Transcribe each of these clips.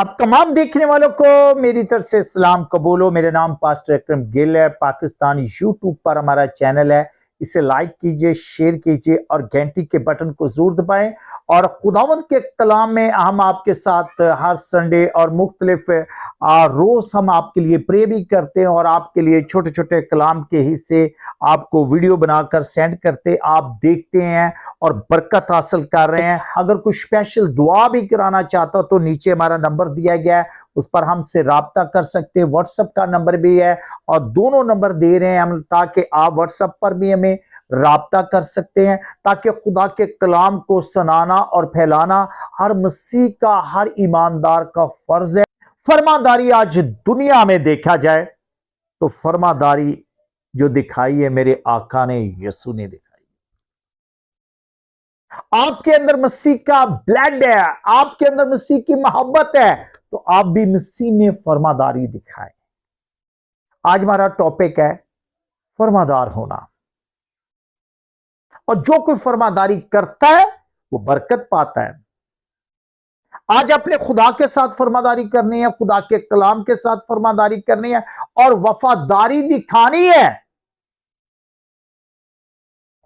अब तमाम देखने वालों को मेरी तरफ से सलाम कबूलो। मेरा नाम पास्टर अकरम गिल है। पाकिस्तान यूट्यूब पर हमारा चैनल है, इसे लाइक कीजिए, शेयर कीजिए और घंटी के बटन को जरूर दबाएं। और खुदावंद के कलाम में हम आपके साथ हर संडे और मुख्तलिफ रोज हम आपके लिए प्रे भी करते हैं और आपके लिए छोटे छोटे कलाम के हिस्से आपको वीडियो बनाकर सेंड करते, आप देखते हैं और बरकत हासिल कर रहे हैं। अगर कुछ स्पेशल दुआ भी कराना चाहता हो तो नीचे हमारा नंबर दिया गया है, उस पर हमसे राब्ता कर सकते हैं। व्हाट्सएप का नंबर भी है और दोनों नंबर दे रहे हैं हम, ताकि आप व्हाट्सएप पर भी हमें राब्ता कर सकते हैं, ताकि खुदा के कलाम को सुनाना और फैलाना हर मसीह का, हर ईमानदार का फर्ज है। फरमादारी आज दुनिया में देखा जाए तो फरमादारी जो दिखाई है मेरे आका ने, यीशु ने दिखाई। आपके अंदर मसीह का ब्लड है, आपके अंदर मसीह की मोहब्बत है, तो आप भी मसीह में फरमादारी दिखाएं। आज हमारा टॉपिक है फरमादार होना। और जो कोई फरमादारी करता है वो बरकत पाता है। आज अपने खुदा के साथ फरमादारी करनी है, खुदा के कलाम के साथ फरमादारी करनी है और वफादारी दिखानी है।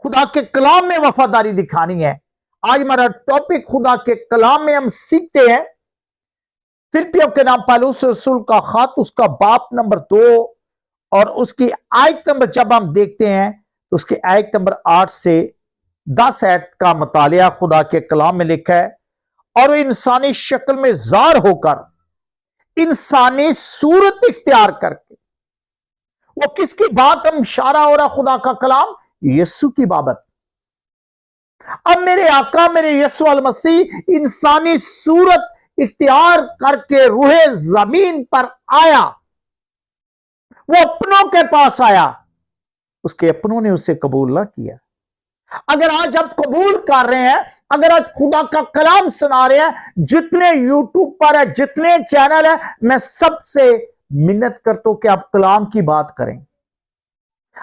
खुदा के कलाम में वफादारी दिखानी है। आज हमारा टॉपिक खुदा के कलाम में हम सीखते हैं फिलिप्पियों के नाम पौलुस रसूल का खत, उसका बाब नंबर 2 और उसकी आयत नंबर जब हम देखते हैं तो उसकी आयत नंबर 8 से 10 आयत का मुतालिया खुदा के कलाम में लिखा है। और वो इंसानी शक्ल में ज़ाहिर होकर इंसानी सूरत इख्तियार करके, वो किसकी बात हम इशारा हो रहा खुदा का कलाम? यीशु की बाबत। अब मेरे आका मेरे यीशु अल मसीह इंसानी सूरत इख्तियार करके रूहे जमीन पर आया, वो अपनों के पास आया, उसके अपनों ने उसे कबूल ना किया। अगर आज आप कबूल कर रहे हैं, अगर आज खुदा का कलाम सुना रहे हैं, जितने यूट्यूब पर है, जितने चैनल है, मैं सबसे मिन्नत करता हूं कि आप कलाम की बात करें।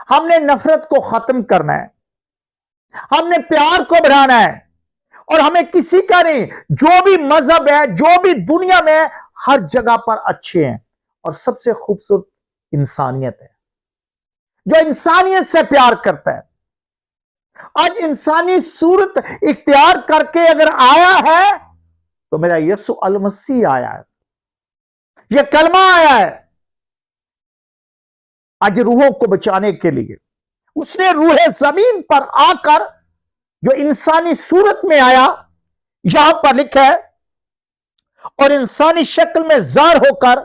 हमने नफरत को खत्म करना है, हमने प्यार को बढ़ाना है और हमें किसी का नहीं, जो भी मजहब है, जो भी दुनिया में है, हर जगह पर अच्छे हैं। और सबसे खूबसूरत इंसानियत है, जो इंसानियत से प्यार करता है। आज इंसानी सूरत इख्तियार करके अगर आया है तो मेरा यीशु अल मसीह आया है, यह कलमा आया है आज रूहों को बचाने के लिए। उसने रूहे जमीन पर आकर जो इंसानी सूरत में आया, यहां पर लिखा है, और इंसानी शक्ल में ज़ाहिर होकर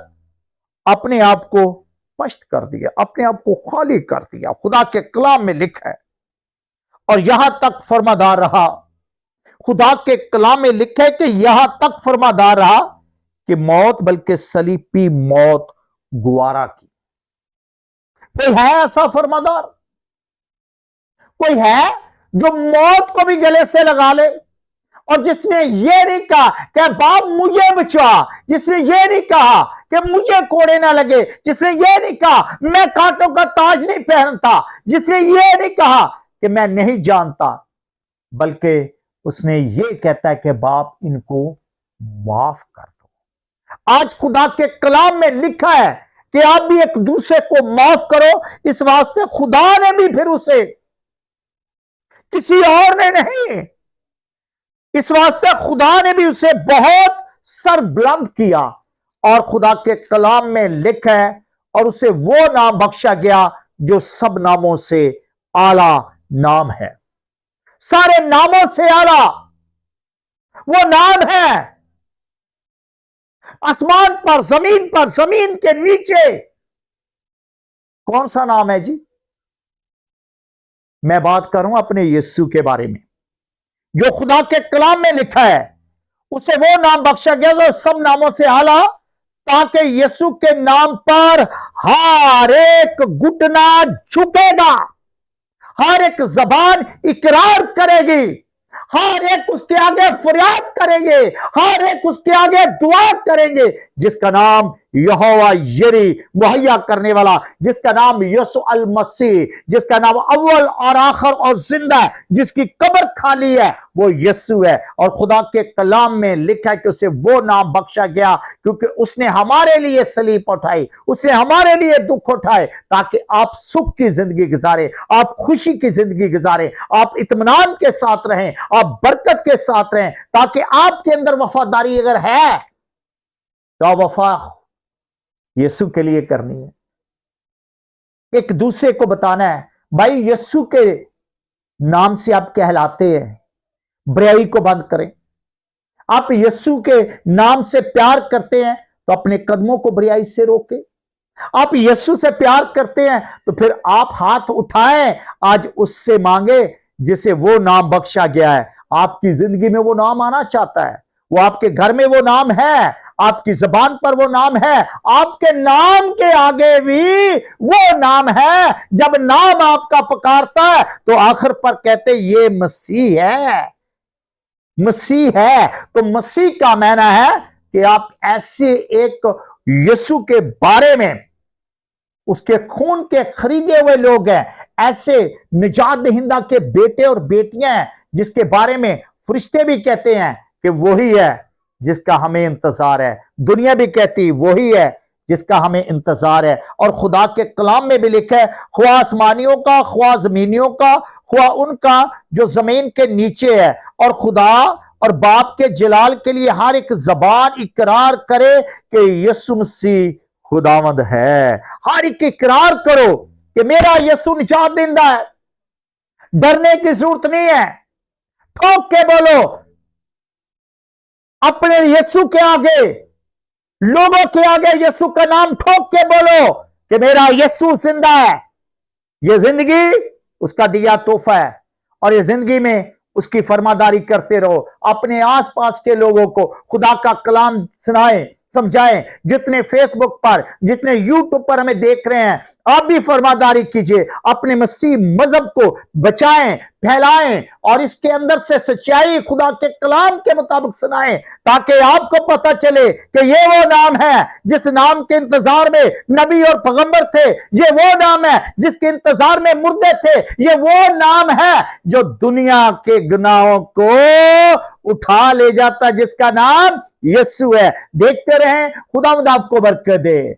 अपने आप को स्पष्ट कर दिया, अपने आप को खाली कर दिया। खुदा के कलाम में लिखा है और यहां तक फरमादार रहा। खुदा के कलाम में लिखा है कि यहां तक फरमादार रहा कि मौत, बल्कि सलीबी मौत गुवारा की। कोई है ऐसा फरमादार? कोई है जो मौत को भी गले से लगा ले? और जिसने ये नहीं कहा कि बाप मुझे बचा, जिसने ये नहीं कहा कि मुझे कोड़े ना लगे, जिसने ये नहीं कहा मैं कांटों का ताज नहीं पहनता, जिसने ये नहीं कहा कि मैं नहीं जानता, बल्कि उसने ये कहता है कि बाप इनको माफ कर दो। आज खुदा के कलाम में लिखा है कि आप भी एक दूसरे को माफ करो। इस वास्ते खुदा ने भी फिर उसे, किसी और ने नहीं, इस वास्ते खुदा ने भी उसे बहुत सर बुलंद किया और खुदा के कलाम में लिखा है, और उसे वो नाम बख्शा गया जो सब नामों से आला नाम है। सारे नामों से आला वो नाम है। आसमान पर, जमीन पर, जमीन के नीचे कौन सा नाम है जी? मैं बात करूं अपने यीशु के बारे में, जो खुदा के कलाम में लिखा है। उसे वो नाम बख्शा गया जो सब नामों से आला, ताकि यीशु के नाम पर हर एक घुटना झुकेगा, हर एक जबान इकरार करेगी, हर एक उसके आगे फरियाद करेंगे, हर एक उसके आगे दुआ करेंगे, जिसका नाम यहोवा यरी मुहैया करने वाला, जिसका नाम यसु अल मसीह, जिसका नाम अव्वल और आखिर और जिंदा है, जिसकी कब्र खाली है, वो यीशु है। और खुदा के कलाम में लिखा है कि उसे वो नाम बख्शा गया क्योंकि उसने हमारे लिए सलीब उठाई, उसने हमारे लिए दुख उठाए, ताकि आप सुख की जिंदगी गुजारे, आप खुशी की जिंदगी गुजारे, आप इत्मीनान के साथ रहें, आप बरकत के साथ रहें, ताकि आपके अंदर वफादारी अगर है तो वफा यीशु के लिए करनी है, एक दूसरे को बताना है। भाई यीशु के नाम से आप कहलाते हैं, बुराई को बंद करें। आप यीशु के नाम से प्यार करते हैं तो अपने कदमों को बुराई से रोकें। आप यीशु से प्यार करते हैं तो फिर आप हाथ उठाएं, आज उससे मांगे जिसे वो नाम बख्शा गया है। आपकी जिंदगी में वो नाम आना चाहता है, वो आपके घर में वो नाम है, आपकी जबान पर वो नाम है, आपके नाम के आगे भी वो नाम है। जब नाम आपका पुकारता है तो आखिर पर कहते ये मसीह है, मसीह है। तो मसीह का मायना है कि आप ऐसे एक यीशु के बारे में, उसके खून के खरीदे हुए लोग हैं, ऐसे निजात दहिंदा के बेटे और बेटियां हैं जिसके बारे में फरिश्ते भी कहते हैं कि वही है जिसका हमें इंतजार है, दुनिया भी कहती वही है जिसका हमें इंतजार है। और खुदा के कलाम में भी लिखा है, ख्वा आसमानियों का, ख्वा जमीनियों का, ख्वा उनका जो जमीन के नीचे है, और खुदा और बाप के जलाल के लिए हर एक जबान इकरार करे कि यीशु मसीह खुदावंद है। हर एक इकरार करो कि मेरा यीशु निजात देंदा है, डरने की जरूरत नहीं है। ठोक के बोलो अपने यीशु के आगे, लोगों के आगे यीशु का नाम ठोक के बोलो कि मेरा यीशु जिंदा है। यह जिंदगी उसका दिया तोहफा है और ये जिंदगी में उसकी फरमादारी करते रहो। अपने आसपास के लोगों को खुदा का कलाम सुनाएं, समझाएं। जितने फेसबुक पर, जितने यूट्यूब पर हमें देख रहे हैं, आप भी फरमादारी कीजिए, अपने मसीह मजहब को बचाएं, फैलाएं और इसके अंदर से सच्चाई खुदा के कलाम के मुताबिक सुनाएं, ताकि आपको पता चले कि ये वो नाम है जिस नाम के इंतजार में नबी और पैगंबर थे, ये वो नाम है जिसके इंतजार में मुर्दे थे, ये वो नाम है जो दुनिया के गुनाहों को उठा ले जाता, जिसका नाम यीशु है। देखते रहें, खुदावंद आपको बरकत दे।